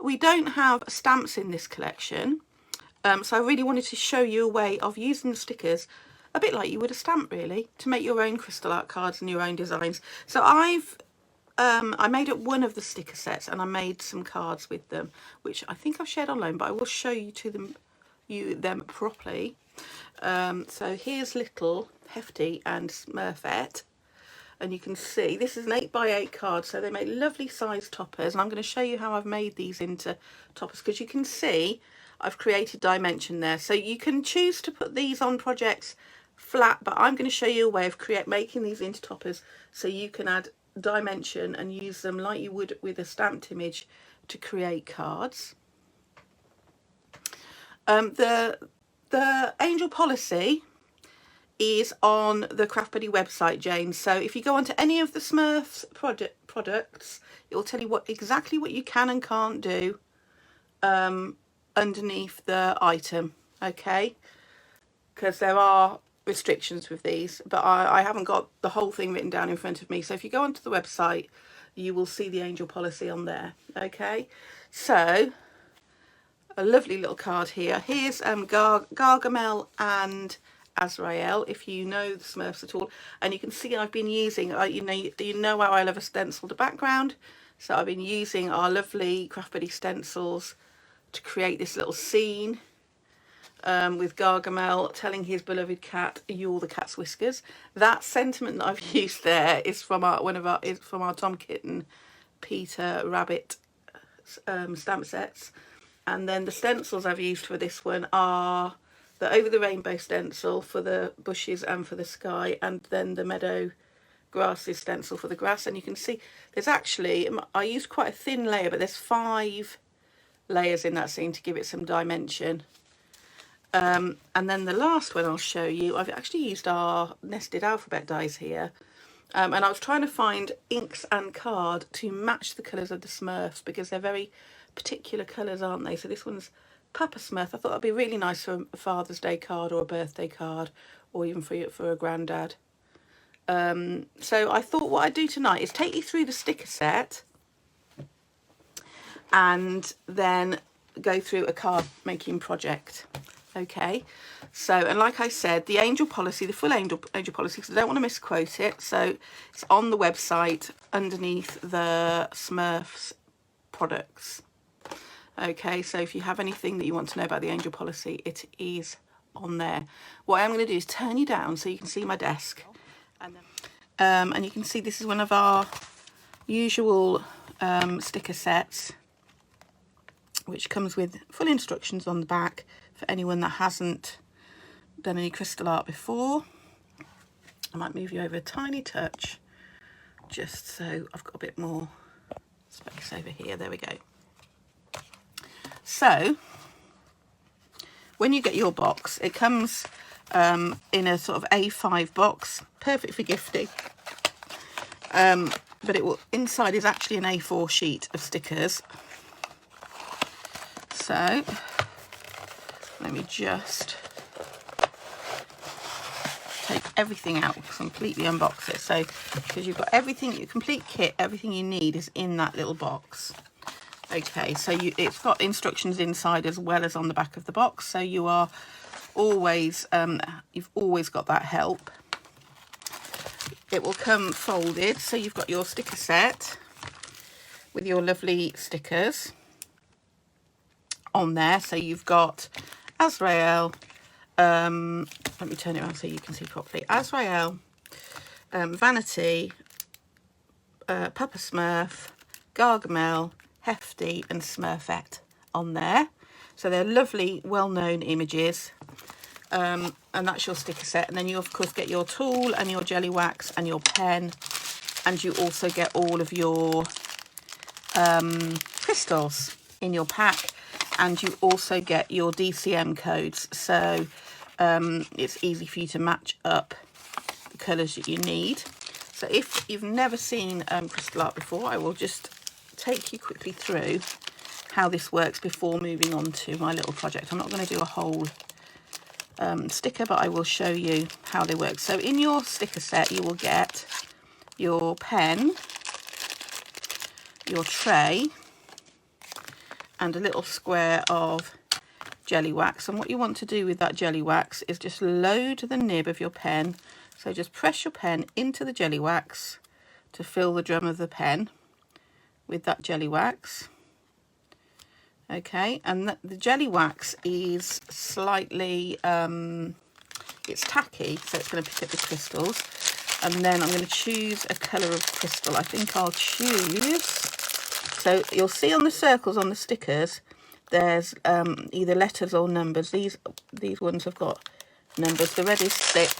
we don't have stamps in this collection, so I really wanted to show you a way of using the stickers a bit like you would a stamp, really, to make your own crystal art cards and your own designs. So I made up one of the sticker sets and I made some cards with them, which I think I've shared online, but I will show you them properly. So here's Little, Hefty and Smurfette. And you can see this is an 8x8 card, so they make lovely size toppers, and I'm going to show you how I've made these into toppers, because you can see I've created dimension there. So you can choose to put these on projects flat, but I'm going to show you a way of making these into toppers so you can add dimension and use them like you would with a stamped image to create cards. The Angel Policy is on the Craft Buddy website, Jane. So if you go onto any of the Smurfs products, it will tell you exactly what you can and can't do underneath the item, okay? Because there are restrictions with these, but I haven't got the whole thing written down in front of me. So if you go onto the website, you will see the Angel Policy on there, okay? So a lovely little card here. Here's Gargamel and Azrael, if you know the Smurfs at all, and you can see I've been using, you know how I love a stenciled background, so I've been using our lovely Craft Buddy stencils to create this little scene with Gargamel telling his beloved cat, "You're the cat's whiskers." That sentiment that I've used there is from our Tom Kitten Peter Rabbit stamp sets, and then the stencils I've used for this one are the Over the Rainbow stencil for the bushes and for the sky, and then the meadow grasses stencil for the grass. And you can see there's actually, I used quite a thin layer, but there's 5 layers in that scene to give it some dimension. And then the last one I'll show you, I've actually used our nested alphabet dies here. And I was trying to find inks and card to match the colours of the Smurfs, because they're very particular colours, aren't they? So this one's Papa Smurf. I thought that'd be really nice for a Father's Day card or a birthday card, or even for a granddad. So I thought what I'd do tonight is take you through the sticker set and then go through a card making project. Okay, so, and like I said, the Angel Policy, the full Angel Policy, because I don't want to misquote it, so it's on the website underneath the Smurfs products. Okay, so if you have anything that you want to know about the Angel Policy, it is on there. What I'm going to do is turn you down so you can see my desk. And you can see this is one of our usual sticker sets, which comes with full instructions on the back for anyone that hasn't done any crystal art before. I might move you over a tiny touch just so I've got a bit more space over here. There we go. So when you get your box, it comes in a sort of A5 box, perfect for gifting. But it will, inside is actually an A4 sheet of stickers. So let me just take everything out, completely unbox it. So because you've got everything, your complete kit, everything you need is in that little box. Okay, so it's got instructions inside as well as on the back of the box, so you are always you've always got that help. It will come folded, so you've got your sticker set with your lovely stickers on there. So you've got Azrael, let me turn it around so you can see properly. Azrael, Vanity, Papa Smurf, Gargamel, Hefty and Smurfette on there. So they're lovely, well-known images. And that's your sticker set. And then you, of course, get your tool and your jelly wax and your pen. And you also get all of your crystals in your pack. And you also get your DCM codes. So it's easy for you to match up the colours that you need. So if you've never seen crystal art before, I will just take you quickly through how this works before moving on to my little project. I'm not going to do a whole sticker, but I will show you how they work. So in your sticker set, you will get your pen, your tray, and a little square of jelly wax. And what you want to do with that jelly wax is just load the nib of your pen. So just press your pen into the jelly wax to fill the drum of the pen with that jelly wax. Okay, and the jelly wax is slightly, it's tacky, so it's going to pick up the crystals. And then I'm going to choose a colour of crystal. I think I'll choose, so you'll see on the circles on the stickers, there's either letters or numbers. These ones have got numbers. The red is 6.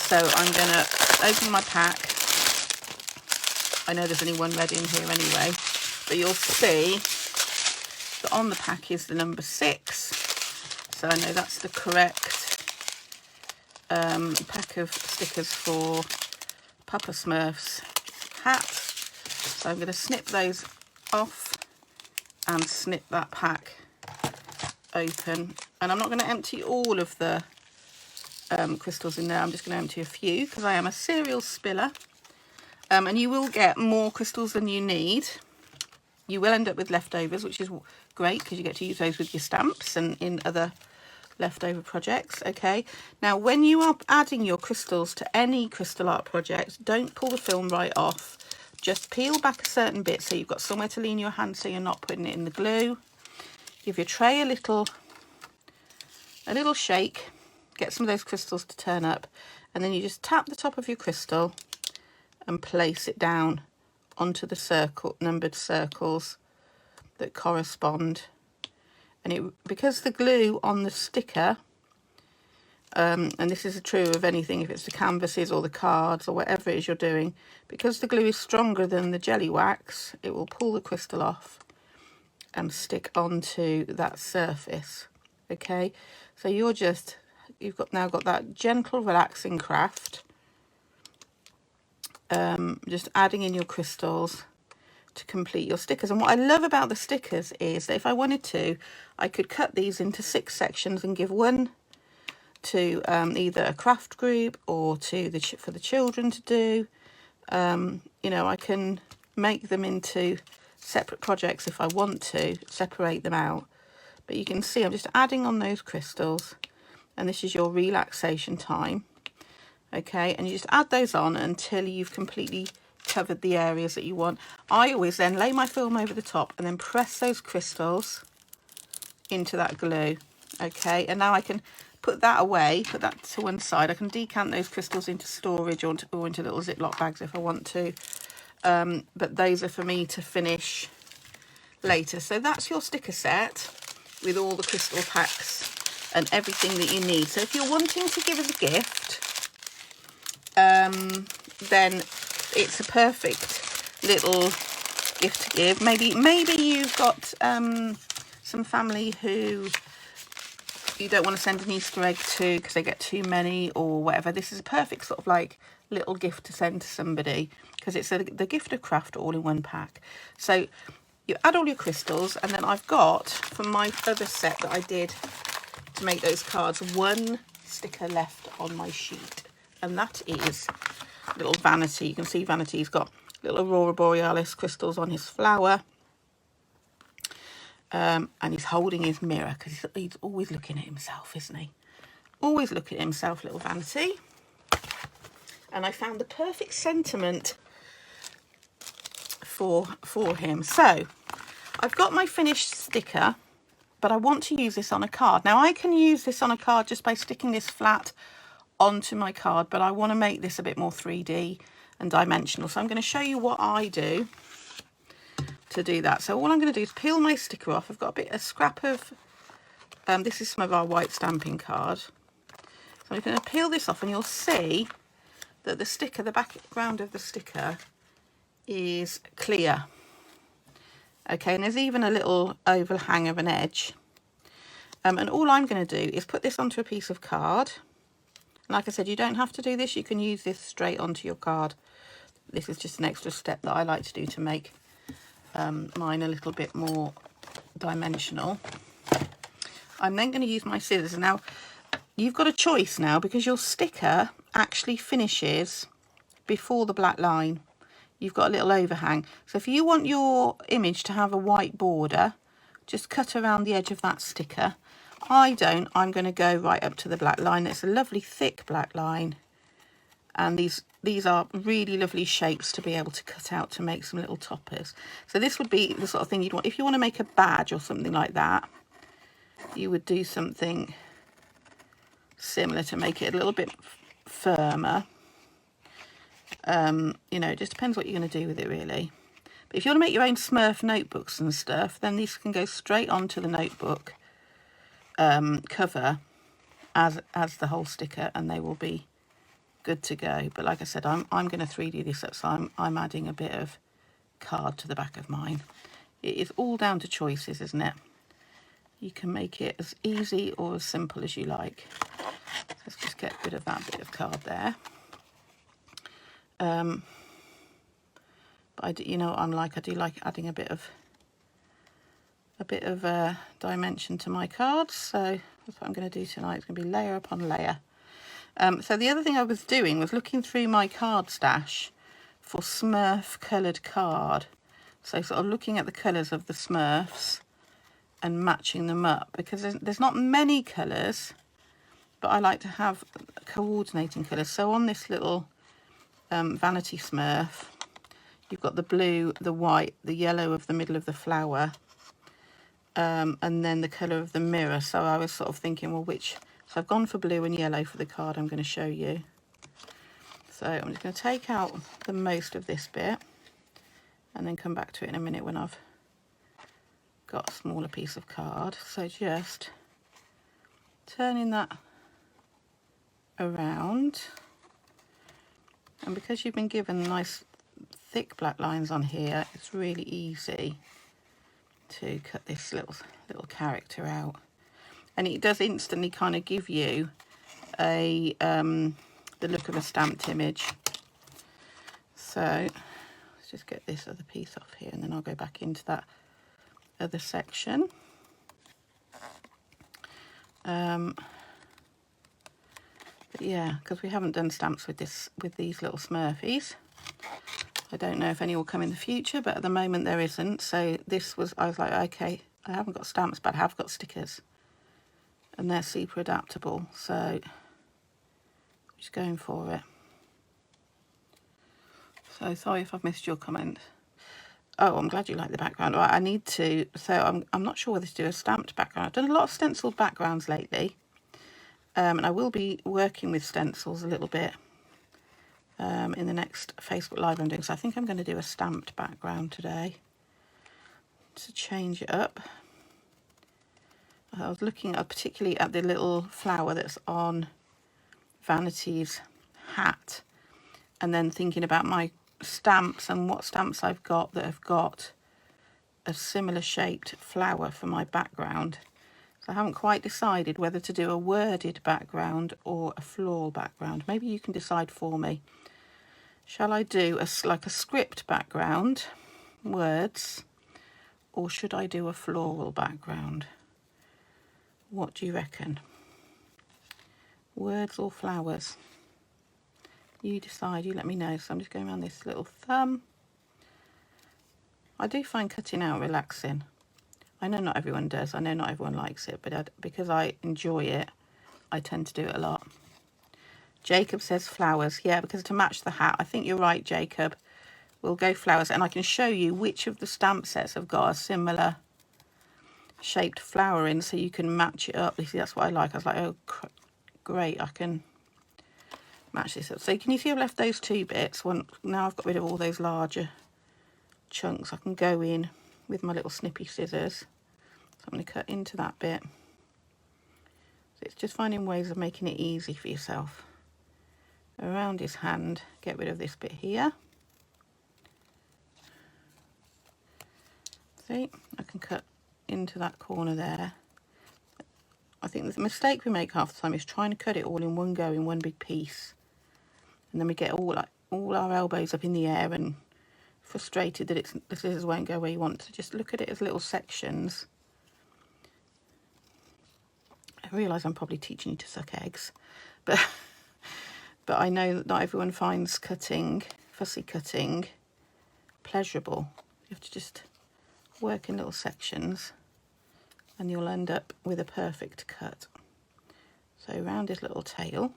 So I'm going to open my pack. I know there's only one red in here anyway, but you'll see that on the pack is the number 6. So I know that's the correct pack of stickers for Papa Smurf's hat. So I'm going to snip those off and snip that pack open. And I'm not going to empty all of the crystals in there. I'm just going to empty a few because I am a serial spiller. And you will get more crystals than you need. You will end up with leftovers, which is great because you get to use those with your stamps and in other leftover projects. Okay, now when you are adding your crystals to any crystal art project, don't pull the film right off. Just peel back a certain bit so you've got somewhere to lean your hand so you're not putting it in the glue. Give your tray a little shake, get some of those crystals to turn up, and then you just tap the top of your crystal and place it down onto the numbered circles that correspond. And because the glue on the sticker, and this is true of anything, if it's the canvases or the cards or whatever it is you're doing, because the glue is stronger than the jelly wax, it will pull the crystal off and stick onto that surface. Okay, so you've now got that gentle, relaxing craft. Just adding in your crystals to complete your stickers. And what I love about the stickers is that if I wanted to, I could cut these into 6 sections and give one to either a craft group or for the children to do. You know, I can make them into separate projects if I want to, separate them out. But you can see I'm just adding on those crystals, and this is your relaxation time. Okay, and you just add those on until you've completely covered the areas that you want. I always then lay my film over the top and then press those crystals into that glue. Okay, and now I can put that away, put that to one side. I can decant those crystals into storage or into little Ziploc bags if I want to. But those are for me to finish later. So that's your sticker set with all the crystal packs and everything that you need. So if you're wanting to give as a gift, then it's a perfect little gift to give. Maybe you've got some family who you don't want to send an Easter egg to because they get too many or whatever. This is a perfect sort of like little gift to send to somebody because it's the gift of craft all in one pack. So you add all your crystals, and then I've got, from my other set that I did to make those cards, one sticker left on my sheet, and that is little Vanity. You can see Vanity's got little Aurora Borealis crystals on his flower, and he's holding his mirror because he's always looking at himself, isn't he? Always looking at himself, little Vanity. And I found the perfect sentiment for him. So I've got my finished sticker, but I want to use this on a card. Now I can use this on a card just by sticking this flat onto my card, but I want to make this a bit more 3D and dimensional. So I'm going to show you what I do to do that. So all I'm going to do is peel my sticker off. I've got a scrap of, this is some of our white stamping card. So I'm going to peel this off, and you'll see that the sticker, the background of the sticker is clear. Okay, and there's even a little overhang of an edge. And all I'm going to do is put this onto a piece of card. And like I said, you don't have to do this. You can use this straight onto your card. This is just an extra step that I like to do to make mine a little bit more dimensional. I'm then going to use my scissors. Now, you've got a choice now because your sticker actually finishes before the black line. You've got a little overhang. So if you want your image to have a white border just cut around the edge of that sticker. I'm going to go right up to the black line. It's a lovely thick black line, and these are really lovely shapes to be able to cut out to make some little toppers. So this would be the sort of thing you'd want if you want to make a badge or something like that. You would do something similar to make it a little bit firmer. You know, it just depends what you're going to do with it really. But if you want to make your own Smurf notebooks and stuff, then these can go straight onto the notebook cover as the whole sticker, and they will be good to go. But like I said, I'm going to 3D this up, so I'm adding a bit of card to the back of mine. It is all down to choices, isn't it? You can make it as easy or as simple as you like. Let's just get rid of that bit of card there. But you know what I'm like, I do like adding a bit of dimension to my cards. So that's what I'm going to do tonight. It's going to be layer upon layer. So the other thing I was doing was looking through my card stash for Smurf coloured card. So sort of looking at the colours of the Smurfs and matching them up, because there's not many colours, but I like to have coordinating colours. So on this little vanity Smurf, you've got the blue, the white, the yellow of the middle of the flower, and then the colour of the mirror. So I was sort of thinking, well, so I've gone for blue and yellow for the card I'm going to show you. So I'm just going to take out the most of this bit and then come back to it in a minute when I've got a smaller piece of card. So just turning that around, and because you've been given nice thick black lines on here, it's really easy to cut this little character out, and it does instantly kind of give you a the look of a stamped image. So let's just get this other piece off here, and then I'll go back into that other section. But yeah, because we haven't done stamps with these little Smurfies. I don't know if any will come in the future, but at the moment there isn't. So I was like, okay, I haven't got stamps, but I have got stickers, and they're super adaptable. So I'm just going for it. So sorry if I've missed your comment. Oh, I'm glad you like the background. Right, I need to. So I'm not sure whether to do a stamped background. I've done a lot of stenciled backgrounds lately, and I will be working with stencils a little bit in the next Facebook Live I'm doing. So I think I'm going to do a stamped background today to change it up. I was looking particularly at the little flower that's on Vanity's hat, and then thinking about my stamps and what stamps I've got that have got a similar shaped flower for my background. So I haven't quite decided whether to do a worded background or a floral background. Maybe you can decide for me. Shall I do like a script background, words, or should I do a floral background? What do you reckon? Words or flowers? You decide, you let me know. So I'm just going around this little thumb. I do find cutting out relaxing. I know not everyone does. I know not everyone likes it, but because I enjoy it, I tend to do it a lot. Jacob says flowers. Yeah, because to match the hat. I think you're right, Jacob. We'll go flowers, and I can show you which of the stamp sets have got a similar shaped flower in, so you can match it up. You see, that's what I like. I was like, oh, great, I can match this up. So can you see I've left those two bits? Now I've got rid of all those larger chunks. I can go in with my little snippy scissors. So I'm going to cut into that bit. So it's just finding ways of making it easy for yourself. Around his hand, get rid of this bit here. See, I can cut into that corner there. I think the mistake we make half the time is trying to cut it all in one go, in one big piece. And then we get all our elbows up in the air and frustrated that the scissors won't go where you want. So just look at it as little sections. I realise I'm probably teaching you to suck eggs, but I know that not everyone finds fussy cutting, pleasurable. You have to just work in little sections. and you'll end up with a perfect cut. So around his little tail,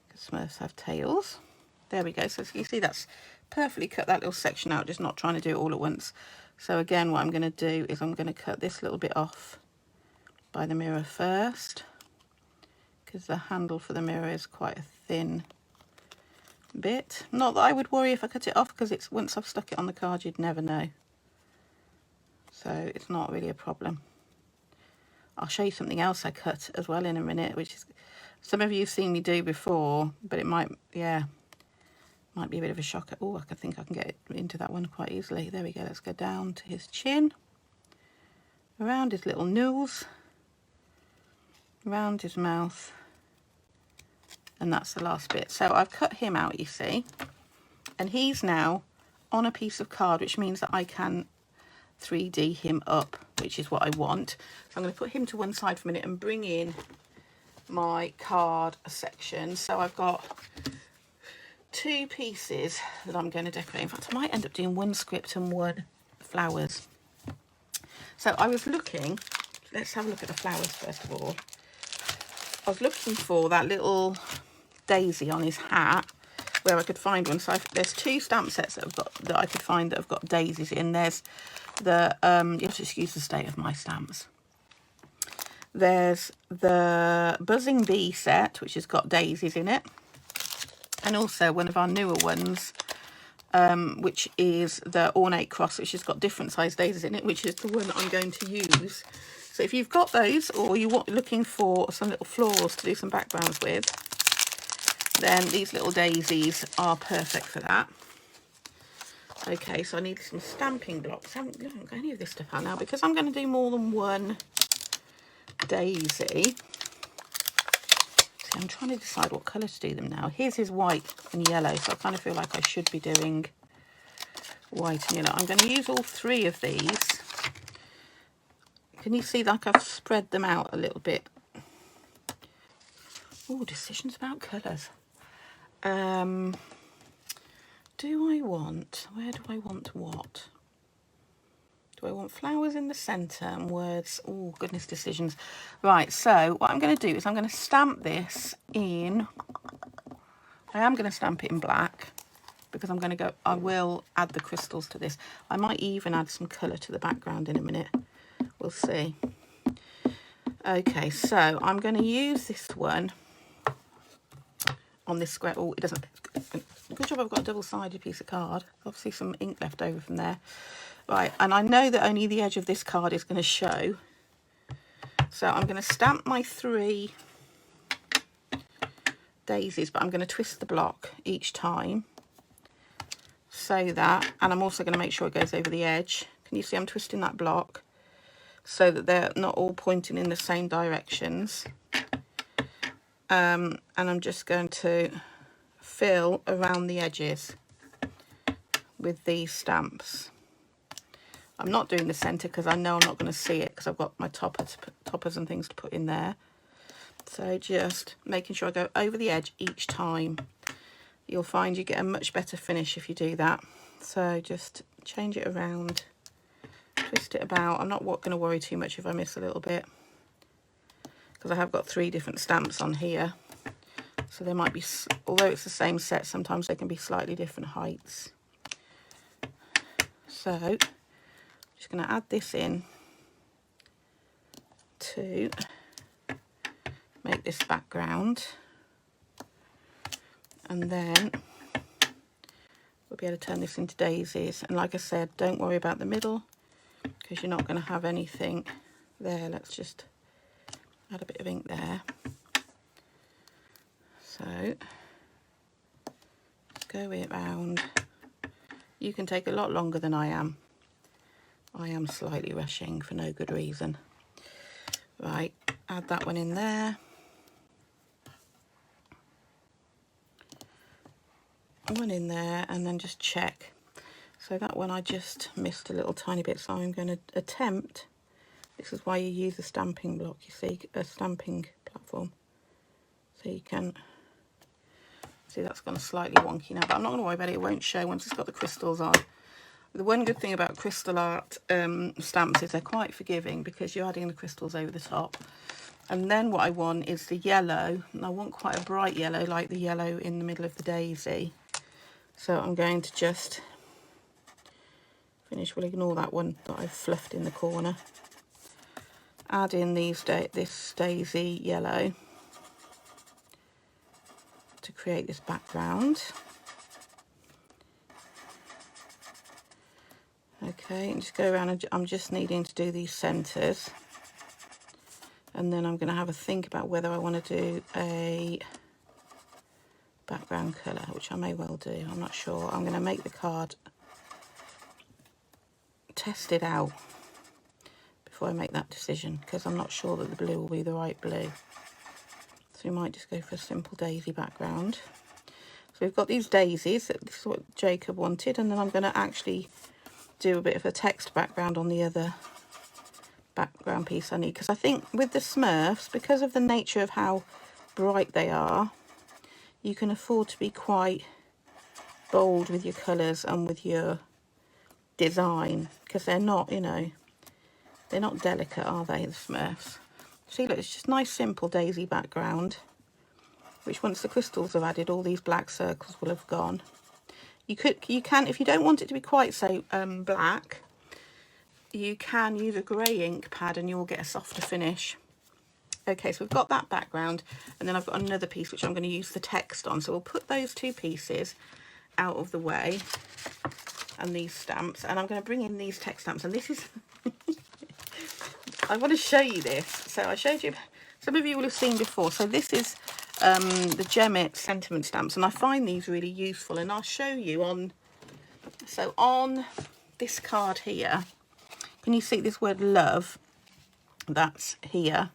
because Smurfs have tails. There we go. So you see that's perfectly cut that little section out, just not trying to do it all at once. So again, what I'm going to do is I'm going to cut this little bit off by the mirror first, because the handle for the mirror is quite a thin bit. Not that I would worry if I cut it off, because it's once I've stuck it on the card you'd never know, so it's not really a problem. I'll show you something else I cut as well in a minute, which is some of you have seen me do before, but it might be a bit of a shocker. Oh, I think I can get into that one quite easily. There we go. Let's go down to his chin, around his little nose, around his mouth, and that's the last bit. So I've cut him out, you see, and he's now on a piece of card, which means that I can 3D him up, which is what I want. So I'm going to put him to one side for a minute and bring in my card section. So I've got 2 pieces that I'm going to decorate. In fact, I might end up doing one script and one flowers. So I was looking, let's have a look at the flowers first of all. I was looking for that little daisy on his hat, where I could find one. So there's 2 stamp sets that I could find that have got daisies in. There's the you have to excuse the state of my stamps. There's the Buzzing Bee set, which has got daisies in it, and also one of our newer ones, which is the Ornate Cross, which has got different size daisies in it, which is the one that I'm going to use. So if you've got those, or you're looking for some little florals to do some backgrounds with, then these little daisies are perfect for that. Okay, so I need some stamping blocks. I haven't got any of this stuff out now, because I'm going to do more than one daisy. See, I'm trying to decide what colour to do them now. His is white and yellow, so I kind of feel like I should be doing white and yellow. I'm going to use all 3 of these. Can you see like I've spread them out a little bit? Oh, decisions about colours. Where do I want what? Do I want flowers in the centre and words? Oh, goodness, decisions. Right, so what I'm going to do is I'm going to stamp this in, I am going to stamp it in black, because I will add the crystals to this. I might even add some colour to the background in a minute. We'll see. Okay, so I'm going to use this one on this square. Oh, it doesn't. Good job I've got a double-sided piece of card. Obviously some ink left over from there. Right, and I know that only the edge of this card is going to show. So I'm going to stamp my 3 daisies, but I'm going to twist the block each time. So that, and I'm also going to make sure it goes over the edge. Can you see I'm twisting that block so that they're not all pointing in the same directions? And I'm just going to fill around the edges with these stamps. I'm not doing the centre because I know I'm not going to see it, because I've got my toppers and things to put in there. So just making sure I go over the edge each time. You'll find you get a much better finish if you do that. So just change it around, twist it about. I'm not going to worry too much if I miss a little bit, because I have got 3 different stamps on here. So they might be, although it's the same set, sometimes they can be slightly different heights. So I'm just going to add this in to make this background, and then we'll be able to turn this into daisies. And like I said, don't worry about the middle, because you're not going to have anything there. Let's just add a bit of ink there. So let's go around. You can take a lot longer than I am. I am slightly rushing for no good reason. Right, add that one in there. One in there, and then just check. So that one I just missed a little tiny bit, so I'm going to attempt. This is why you use a stamping block, you see, a stamping platform. So you can see that's gone slightly wonky now, but I'm not going to worry about it. It won't show once it's got the crystals on. The one good thing about crystal art stamps is they're quite forgiving because you're adding the crystals over the top. And then what I want is the yellow, and I want quite a bright yellow like the yellow in the middle of the daisy. So I'm going to just finish, we'll ignore that one that I've fluffed in the corner. Add in this daisy yellow to create this background. Okay, and just go around, and I'm just needing to do these centres. And then I'm going to have a think about whether I want to do a background colour, which I may well do, I'm not sure. I'm going to make the card, test it out before I make that decision, because I'm not sure that the blue will be the right blue. So we might just go for a simple daisy background. So we've got these daisies, this is what Jacob wanted, and then I'm going to actually do a bit of a text background on the other background piece I need, because I think with the Smurfs, because of the nature of how bright they are, you can afford to be quite bold with your colours and with your design, because they're not, you know, they're not delicate, are they, the Smurfs? See, look, it's just nice simple daisy background, which once the crystals are added, all these black circles will have gone. You can, if you don't want it to be quite so black, you can use a grey ink pad and you'll get a softer finish. Okay, so we've got that background, and then I've got another piece which I'm going to use the text on. So we'll put those two pieces out of the way, and these stamps, and I'm going to bring in these text stamps. And this is, I want to show you this. So I showed you, some of you will have seen before. So this is the Gem-It sentiment stamps, and I find these really useful, and I'll show you on, so on this card here, can you see this word love? That's here.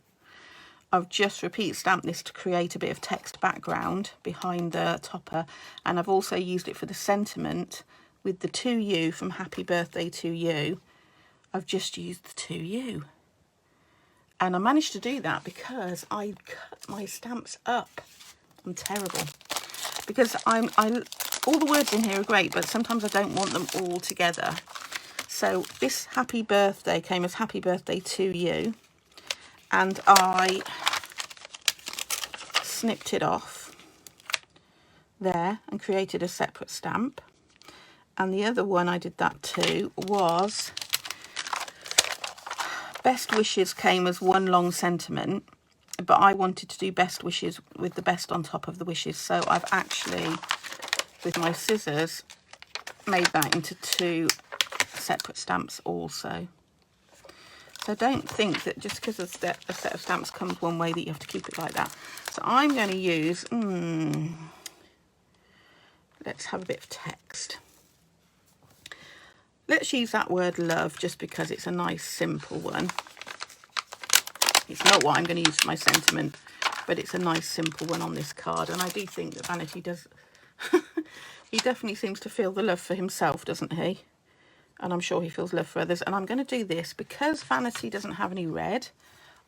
I've just repeat stamped this to create a bit of text background behind the topper, and I've also used it for the sentiment with the to you from Happy Birthday to You. I've just used the to you, and I managed to do that because I cut my stamps up. I'm terrible, because all the words in here are great, but sometimes I don't want them all together. So this happy birthday came as Happy Birthday to You, and I snipped it off there and created a separate stamp. And the other one I did that too was Best Wishes came as one long sentiment, but I wanted to do Best Wishes with the best on top of the wishes. So I've actually, with my scissors, made that into two separate stamps also. So don't think that just because a set of stamps comes one way that you have to keep it like that. So I'm going to use, let's have a bit of text. Let's use that word love just because it's a nice simple one. It's not what I'm going to use for my sentiment, but it's a nice simple one on this card. And I do think that Vanity does, he definitely seems to feel the love for himself, doesn't he? And I'm sure he feels love for others. And I'm going to do this because Vanity doesn't have any red.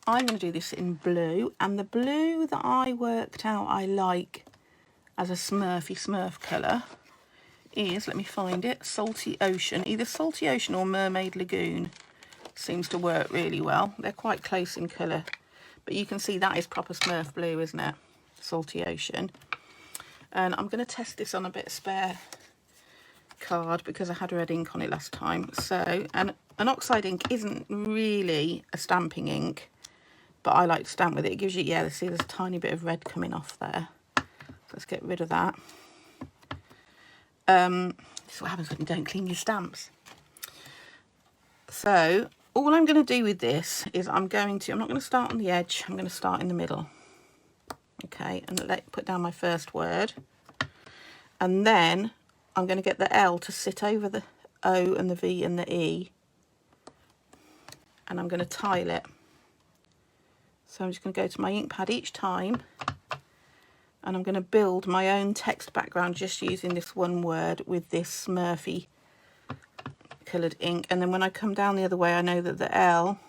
I'm going to do this in blue, and the blue that I worked out I like as a Smurf colour is, let me find it, Salty Ocean. Either Salty Ocean or Mermaid Lagoon seems to work really well. They're quite close in colour, but you can see that is proper Smurf blue, isn't it? Salty Ocean. And I'm going to test this on a bit of spare card because I had red ink on it last time. So, and an oxide ink isn't really a stamping ink, but I like to stamp with it. It gives you, yeah, see there's a tiny bit of red coming off there. So let's get rid of that. This is what happens when you don't clean your stamps. So all I'm going to do with this is I'm not going to start on the edge, I'm going to start in the middle. Okay, and put down my first word, and then I'm going to get the L to sit over the O and the V and the E, and I'm going to tile it. So I'm just going to go to my ink pad each time, and I'm going to build my own text background just using this one word with this Smurfy coloured ink. And then when I come down the other way, I know that the L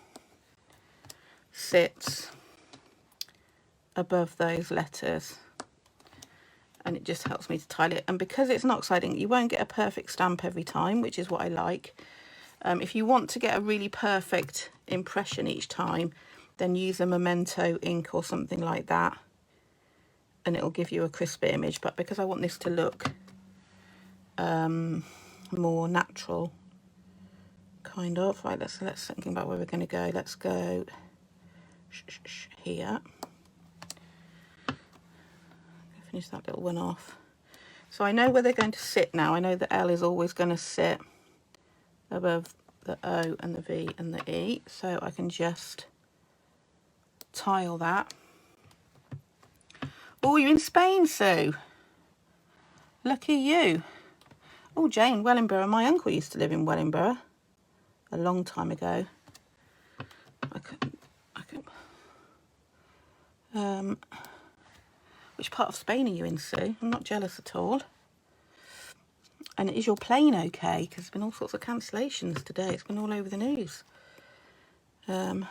sits above those letters. and it just helps me to tile it. And because it's an oxide ink, you won't get a perfect stamp every time, which is what I like. If you want to get a really perfect impression each time, then use a memento ink or something like that, and it'll give you a crisp image. But because I want this to look more natural, kind of, right, let's think about where we're going to go. Let's go here. Finish that little one off. So I know where they're going to sit now. I know the L is always going to sit above the O and the V and the E, so I can just tile that. Oh, you're in Spain, Sue. Lucky you. Oh, Jane, Wellingborough. My uncle used to live in Wellingborough a long time ago. Which part of Spain are you in, Sue? I'm not jealous at all. And is your plane okay? Because there's been all sorts of cancellations today. It's been all over the news. But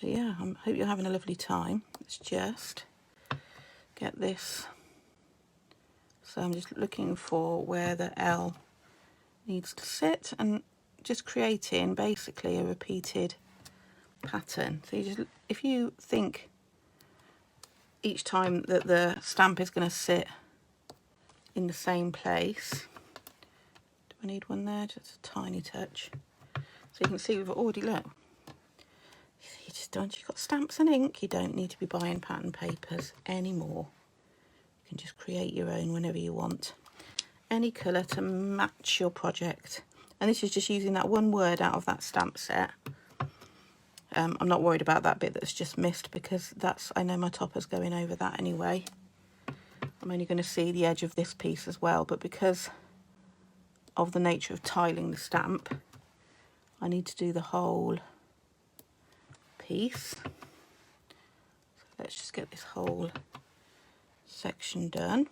yeah, I hope you're having a lovely time. Let's just get this. So I'm just looking for where the L needs to sit and just creating basically a repeated pattern. So you just, if you think each time that the stamp is going to sit in the same place. Do I need one there? Just a tiny touch. So you can see we've already, look, you just don't, you've got stamps and ink, you don't need to be buying pattern papers anymore. You can just create your own whenever you want. Any colour to match your project. And this is just using that one word out of that stamp set. I'm not worried about that bit that's just missed, because that's, I know my topper's going over that anyway. I'm only going to see the edge of this piece as well, but because of the nature of tiling the stamp, I need to do the whole piece. So let's just get this whole section done,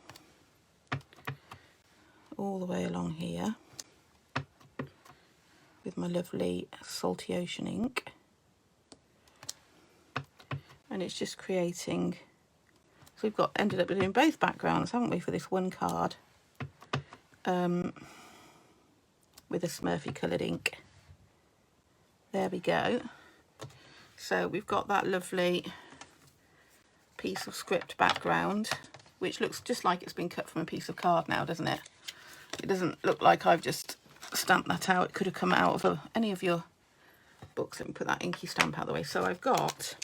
all the way along here, with my lovely Salty Ocean ink. And it's just creating, so we've got ended up doing both backgrounds, haven't we, for this one card, with a Smurfy coloured ink. There we go. So we've got that lovely piece of script background, which looks just like it's been cut from a piece of card now, doesn't it? It doesn't look like I've just stamped that out. It could have come out of any of your books. Let me put that inky stamp out of the way. So I've got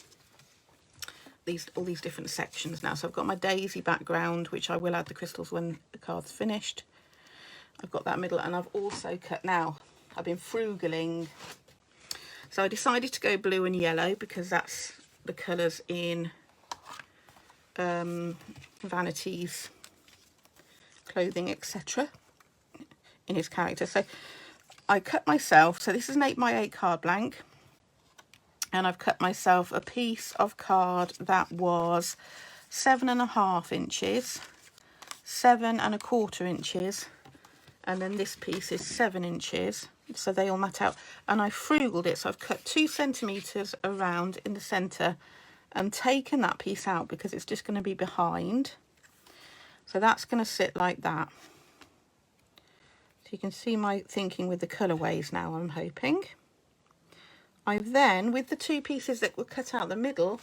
all these different sections now. So I've got my daisy background, which I will add the crystals when the card's finished. I've got that middle, and I've also cut, now I've been frugaling. So I decided to go blue and yellow because that's the colours in Vanity's clothing, etc., in his character. So I cut myself, so this is an 8x8 card blank, and I've cut myself a piece of card that was 7.5 inches, 7.25 inches, and then this piece is 7 inches, so they all mat out. And I frugaled it, so I've cut 2 centimetres around in the centre and taken that piece out because it's just going to be behind. So that's going to sit like that. So you can see my thinking with the colourways now, I'm hoping. I've then, with the 2 pieces that were cut out the middle,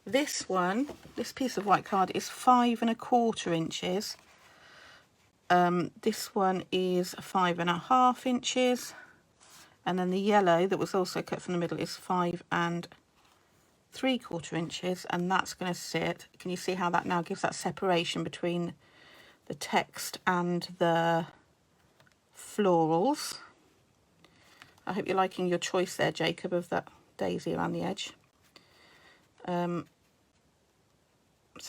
this one, this piece of white card is 5.25 inches. This one is 5.5 inches. And then the yellow that was also cut from the middle is 5.75 inches. And that's going to sit, can you see how that now gives that separation between the text and the florals? I hope you're liking your choice there, Jacob, of that daisy around the edge. So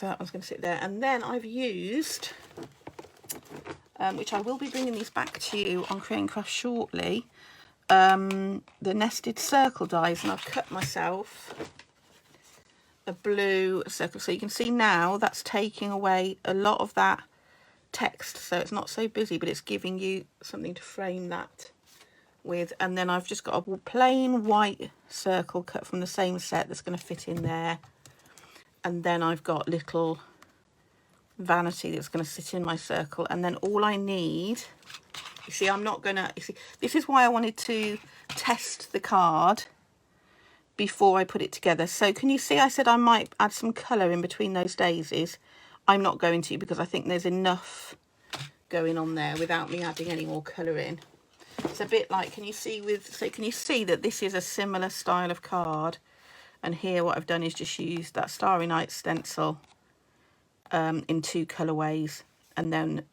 that one's going to sit there. And then I've used, which I will be bringing these back to you on Create and Craft shortly, the nested circle dies, and I've cut myself a blue circle. So you can see now that's taking away a lot of that text, so it's not so busy, but it's giving you something to frame that with. And then I've just got a plain white circle cut from the same set that's going to fit in there. And then I've got little vanity that's going to sit in my circle. And then all I need, you see, I'm not going to, you see, this is why I wanted to test the card before I put it together. So can you see I said I might add some colour in between those daisies? I'm not going to, because I think there's enough going on there without me adding any more colour in. It's a bit like, can you see that this is a similar style of card? And here what I've done is just used that Starry Night stencil in 2 colourways, and then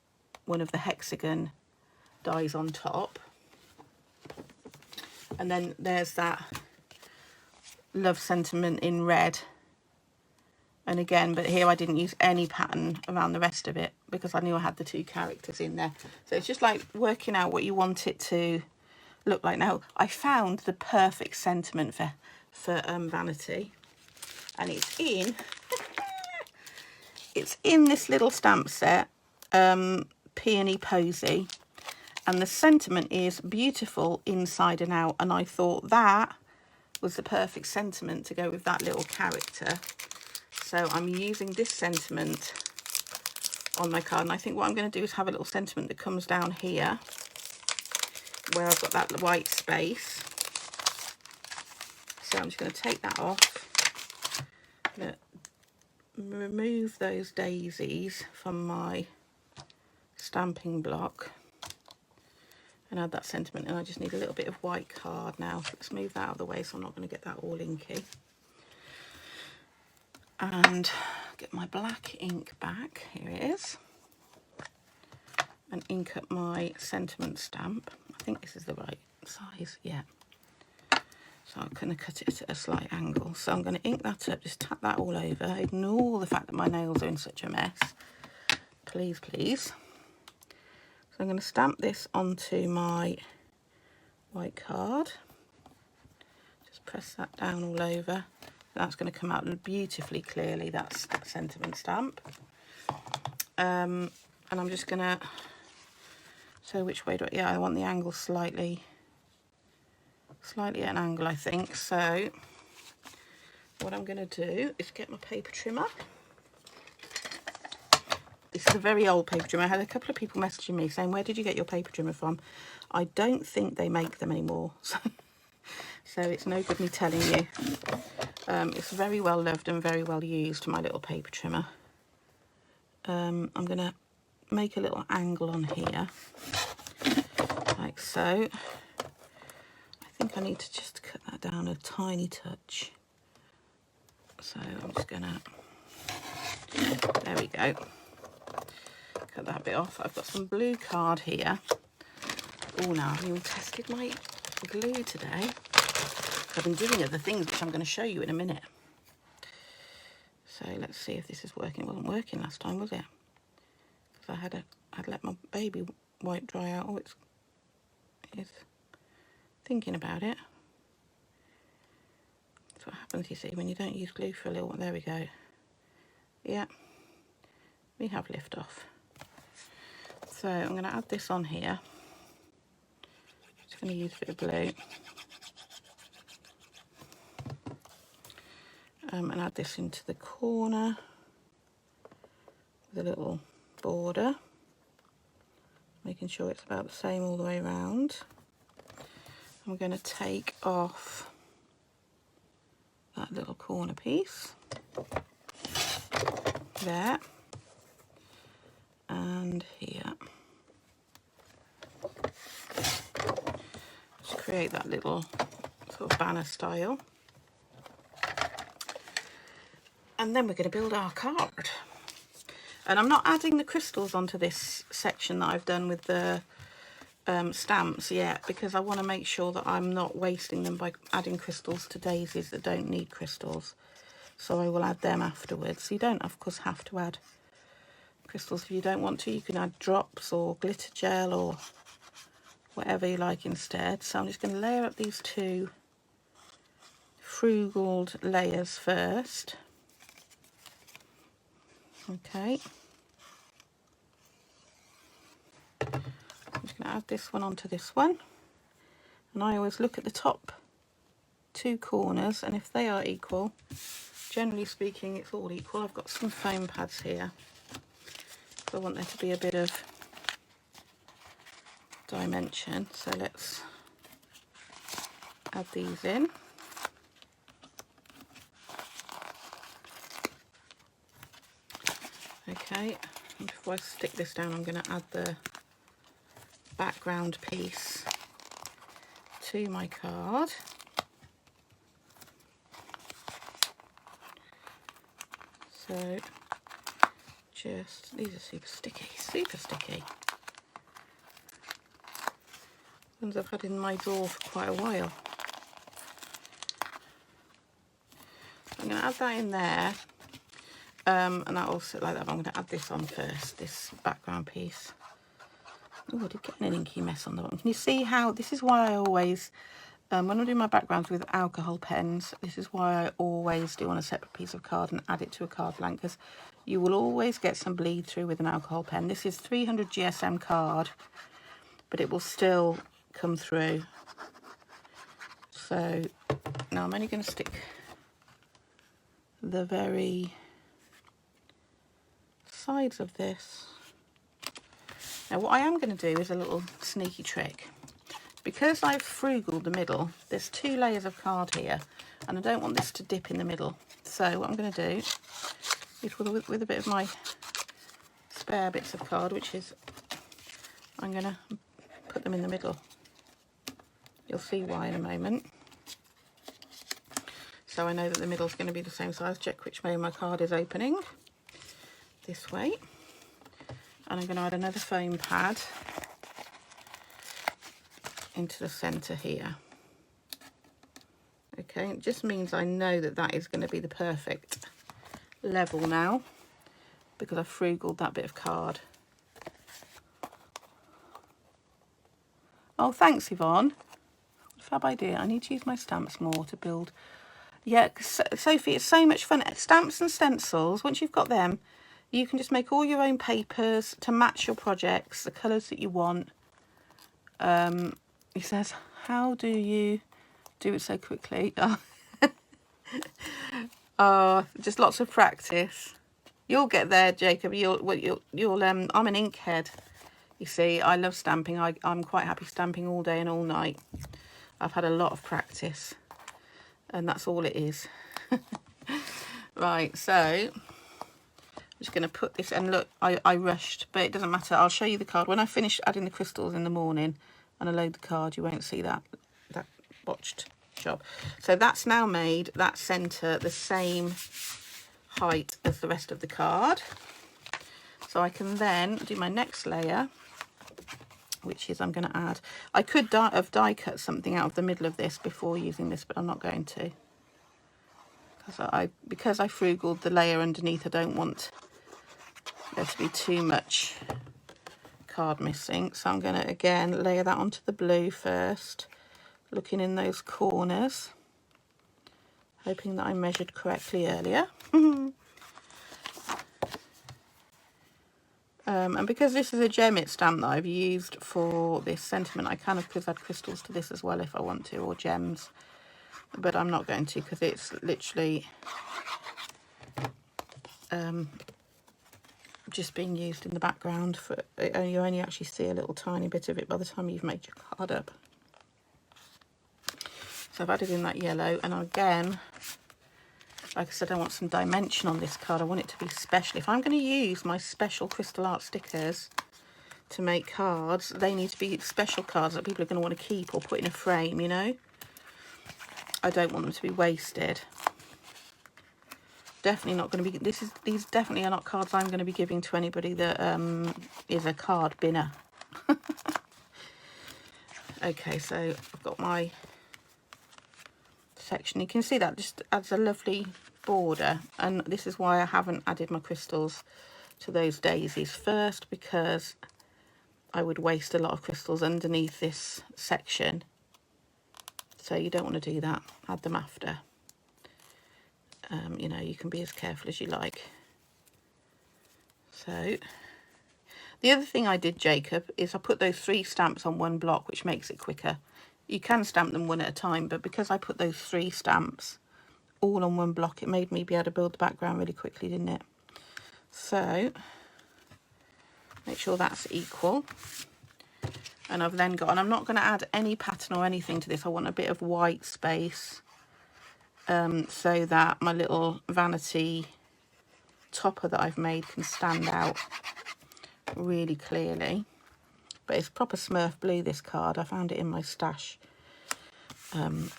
one of the hexagon dies on top. And then there's that love sentiment in red. And again, but here I didn't use any pattern around the rest of it because I knew I had the 2 characters in there. So it's just like working out what you want it to look like. Now, I found the perfect sentiment for vanity, and it's in this little stamp set, Peony Posy, and the sentiment is beautiful inside and out, and I thought that was the perfect sentiment to go with that little character. So I'm using this sentiment on my card, and I think what I'm going to do is have a little sentiment that comes down here where I've got that white space. So I'm just going to take that off. I'm going to remove those daisies from my stamping block and add that sentiment, and I just need a little bit of white card now. Let's move that out of the way so I'm not going to get that all inky. And get my black ink back, here it is, and ink up my sentiment stamp. I think this is the right size, yeah. So I'm going to cut it at a slight angle. So I'm going to ink that up, just tap that all over. Ignore the fact that my nails are in such a mess. Please, please. So I'm going to stamp this onto my white card. Just press that down all over. That's going to come out beautifully clearly. That's that sentiment stamp. And I'm just going to... So which way do I... Yeah, I want the angle slightly at an angle, I think. So what I'm going to do is get my paper trimmer. This is a very old paper trimmer. I had a couple of people messaging me saying, where did you get your paper trimmer from? I don't think they make them anymore. So it's no good me telling you. It's very well loved and very well used, my little paper trimmer. I'm going to make a little angle on here, like so. I think I need to just cut that down a tiny touch. So I'm just going to, there we go. Cut that bit off. I've got some blue card here. Oh, now I've even tested my glue today. I've been doing other things which I'm going to show you in a minute. So let's see if this is working. It wasn't working last time, was it? Because I'd let my baby wipe dry out. Oh, it's thinking about it. That's what happens, you see, when you don't use glue for a little while. There we go. Yeah, we have lift off. So I'm going to add this on here. Just going to use a bit of blue. And add this into the corner with a little border, making sure it's about the same all the way around. I'm going to take off that little corner piece there and here. Just create that little sort of banner style. And then we're going to build our card. And I'm not adding the crystals onto this section that I've done with the stamps yet, because I want to make sure that I'm not wasting them by adding crystals to daisies that don't need crystals. So I will add them afterwards. You don't, of course, have to add crystals if you don't want to. You can add drops or glitter gel or whatever you like instead. So I'm just going to layer up these 2 frugaled layers first. Okay, I'm just going to add this one onto this one, and I always look at the top 2 corners, and if they are equal, generally speaking it's all equal. I've got some foam pads here, I want there to be a bit of dimension. So let's add these in. Okay, and before I stick this down, I'm going to add the background piece to my card. So just, these are super sticky, super sticky. Ones I've had in my drawer for quite a while. I'm going to add that in there, and that'll sit like that. But I'm going to add this on first, this background piece. Oh, I did get an inky mess on the bottom. Can you see how, this is why I always, when I'm doing my backgrounds with alcohol pens, this is why I always do on a separate piece of card and add it to a card blank, because you will always get some bleed through with an alcohol pen. This is 300 GSM card, but it will still come through. So now I'm only going to stick the very sides of this. Now what I am going to do is a little sneaky trick. Because I've frugaled the middle, there's 2 layers of card here, and I don't want this to dip in the middle. So what I'm going to do is with a bit of my spare bits of card, which is, I'm going to put them in the middle. You'll see why in a moment. So I know that the middle is going to be the same size. Check which way my card is opening. This way. And I'm going to add another foam pad into the centre here. Okay, it just means I know that that is going to be the perfect level now, because I've frugaled that bit of card. Oh, thanks, Yvonne. Fab idea. I need to use my stamps more to build. Yeah, Sophie, it's so much fun. Stamps and stencils, once you've got them, you can just make all your own papers to match your projects, the colours that you want. He says, how do you do it so quickly? Oh, just lots of practice. You'll get there, Jacob. I'm an ink head. You see, I love stamping. I'm quite happy stamping all day and all night. I've had a lot of practice, and that's all it is. Right, so I'm just going to put this, and look, I rushed, but it doesn't matter. I'll show you the card when I finish adding the crystals in the morning and I load the card. You won't see that botched job. So that's now made that centre the same height as the rest of the card. So I can then do my next layer, which is I'm going to add, I could have die cut something out of the middle of this before using this, but I'm not going to, because I frugaled the layer underneath. I don't want there to be too much card missing, so I'm going to again layer that onto the blue first, looking in those corners, hoping that I measured correctly earlier. And because this is a gem-it stamp that I've used for this sentiment, I kind of could add crystals to this as well if I want to, or gems, but I'm not going to, because it's literally just being used in the background. For you only actually see a little tiny bit of it by the time you've made your card up. So I've added in that yellow, and again, like I said, I want some dimension on this card. I want it to be special. If I'm going to use my special crystal art stickers to make cards, they need to be special cards that people are going to want to keep or put in a frame, you know. I don't want them to be wasted. Definitely not going to be, these definitely are not cards I'm going to be giving to anybody that is a card binner. Okay, so I've got my section. You can see that just adds a lovely border, and this is why I haven't added my crystals to those daisies first, because I would waste a lot of crystals underneath this section. So you don't want to do that. Add them after. You know, you can be as careful as you like. So the other thing I did, Jacob, is I put those 3 stamps on one block, which makes it quicker. You can stamp them one at a time, but because I put those 3 stamps all on one block, it made me be able to build the background really quickly, didn't it? So Make sure that's equal. And I've then got, and I'm not going to add any pattern or anything to this. I want a bit of white space so that my little vanity topper that I've made can stand out really clearly. But it's proper Smurf blue, this card. I found it in my stash and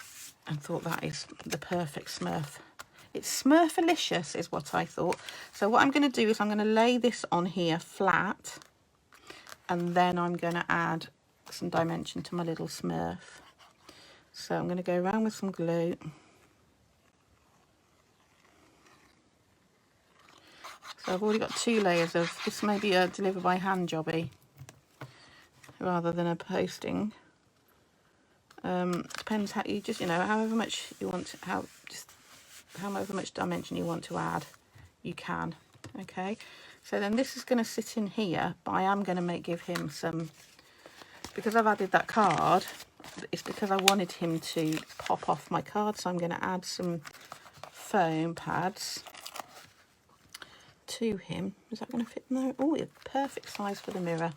thought that is the perfect Smurf. It's Smurfalicious is what I thought. So what I'm going to do is I'm going to lay this on here flat, and then I'm going to add some dimension to my little Smurf. So I'm going to go around with some glue. So I've already got 2 layers of, this may be a deliver by hand jobby rather than a posting. Depends how you just, you know, however much you want to, however much dimension you want to add, you can. Okay, so then this is going to sit in here, but I am going to give him some, because I've added that card, it's because I wanted him to pop off my card, so I'm going to add some foam pads to him. Is that going to fit in there? Oh, it's perfect size for the mirror,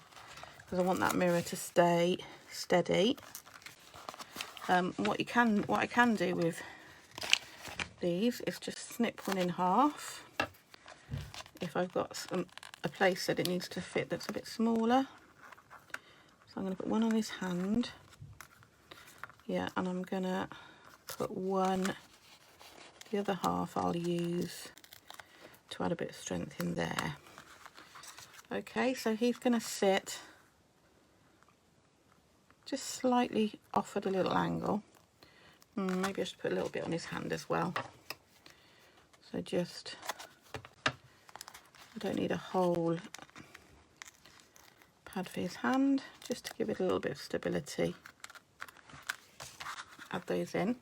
because I want that mirror to stay steady. What I can do with these is just snip one in half if I've got a place that it needs to fit that's a bit smaller. So I'm going to put one on his hand, yeah, and I'm going to put one, the other half I'll use to add a bit of strength in there. Okay, so he's going to sit just slightly off at a little angle. Maybe I should put a little bit on his hand as well. So just, I don't need a whole pad for his hand, just to give it a little bit of stability. Add those in.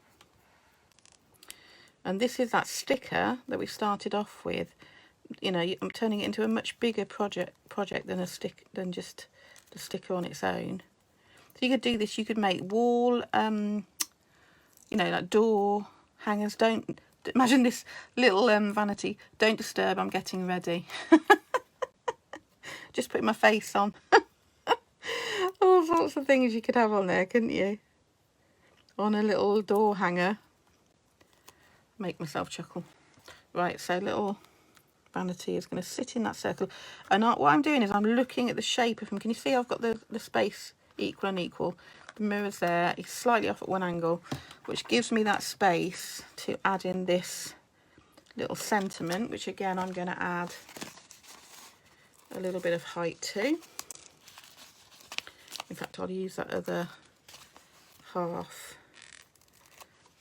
And this is that sticker that we started off with. You know, I'm turning it into a much bigger project than just the sticker on its own. So you could do this, you could make wall, you know, like door hangers. Don't, imagine this little vanity, don't disturb, I'm getting ready. Just putting my face on. All sorts of things you could have on there, couldn't you? On a little door hanger. Make myself chuckle. Right, so little vanity is going to sit in that circle. And what I'm doing is I'm looking at the shape of him. Can you see I've got the space equal and equal? The mirror's there, he's slightly off at one angle, which gives me that space to add in this little sentiment, which again I'm going to add a little bit of height to. In fact, I'll use that other half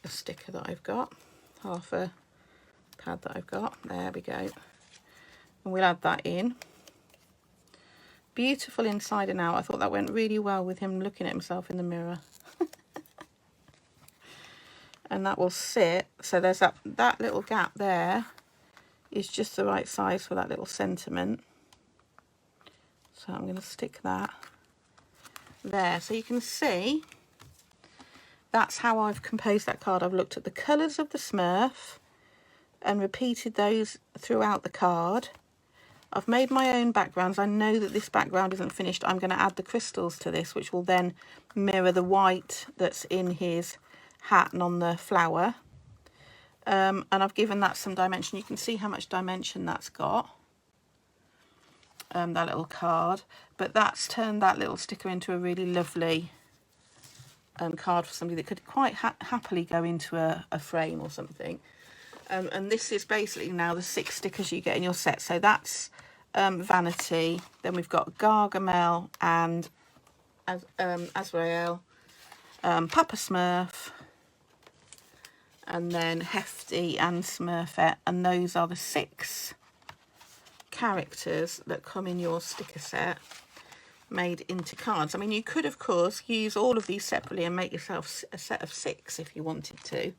a sticker that I've got, half a pad that I've got. There we go. And we'll add that in. Beautiful inside and out. I thought that went really well with him looking at himself in the mirror. And that will sit, so there's that little gap there is just the right size for that little sentiment. So I'm going to stick that there. So you can see that's how I've composed that card. I've looked at the colours of the Smurf and repeated those throughout the card. I've made my own backgrounds. I know that this background isn't finished. I'm going to add the crystals to this, which will then mirror the white that's in his hat and on the flower. And I've given that some dimension. You can see how much dimension that's got, that little card. But that's turned that little sticker into a really lovely card for somebody that could quite happily go into a frame or something. And this is basically now the 6 stickers you get in your set. So that's Vanity, then we've got Gargamel and Azrael, Papa Smurf, and then Hefty and Smurfette, and those are the 6 characters that come in your sticker set made into cards. I mean, you could of course use all of these separately and make yourself a set of 6 if you wanted to.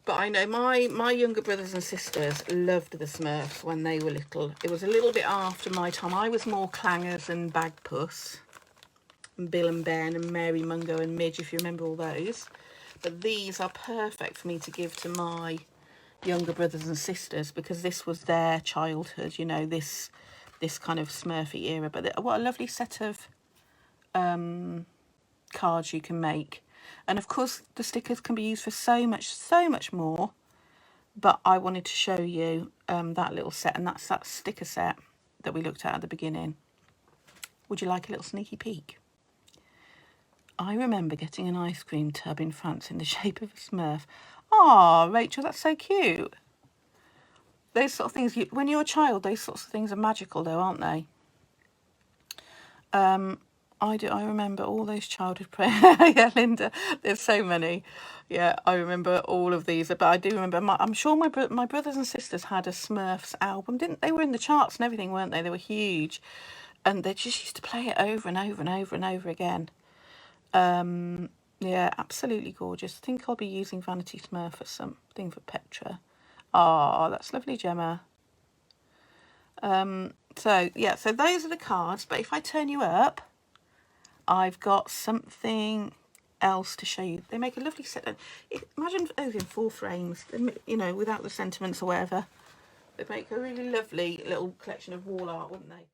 But I know my younger brothers and sisters loved the Smurfs when they were little. It was a little bit after my time. I was more Clangers and Bagpuss, and Bill and Ben and Mary Mungo and Midge, if you remember all those. But these are perfect for me to give to my younger brothers and sisters, because this was their childhood, you know, this this kind of Smurfy era. But what a lovely set of cards you can make. And of course the stickers can be used for so much more, but I wanted to show you that little set, and that's that sticker set that we looked at the beginning. Would you like a little sneaky peek? I remember getting an ice cream tub in France in the shape of a Smurf. Oh, Rachel, that's so cute. Those sort of things, when you're a child, those sorts of things are magical though, aren't they? I remember all those childhood prayers. Yeah, Linda, there's so many. Yeah, I remember all of these. But I do remember, I'm sure my brothers and sisters had a Smurfs album, didn't they? Were in the charts and everything, weren't they? They were huge. And they just used to play it over and over and over and over again. Yeah, absolutely gorgeous. I think I'll be using Vanity Smurf for something for Petra. Oh, that's lovely, Gemma. So yeah, so those are the cards. But if I turn you up, I've got something else to show you. They make a lovely set. Imagine those in 4 frames, you know, without the sentiments or whatever. They'd make a really lovely little collection of wall art, wouldn't they?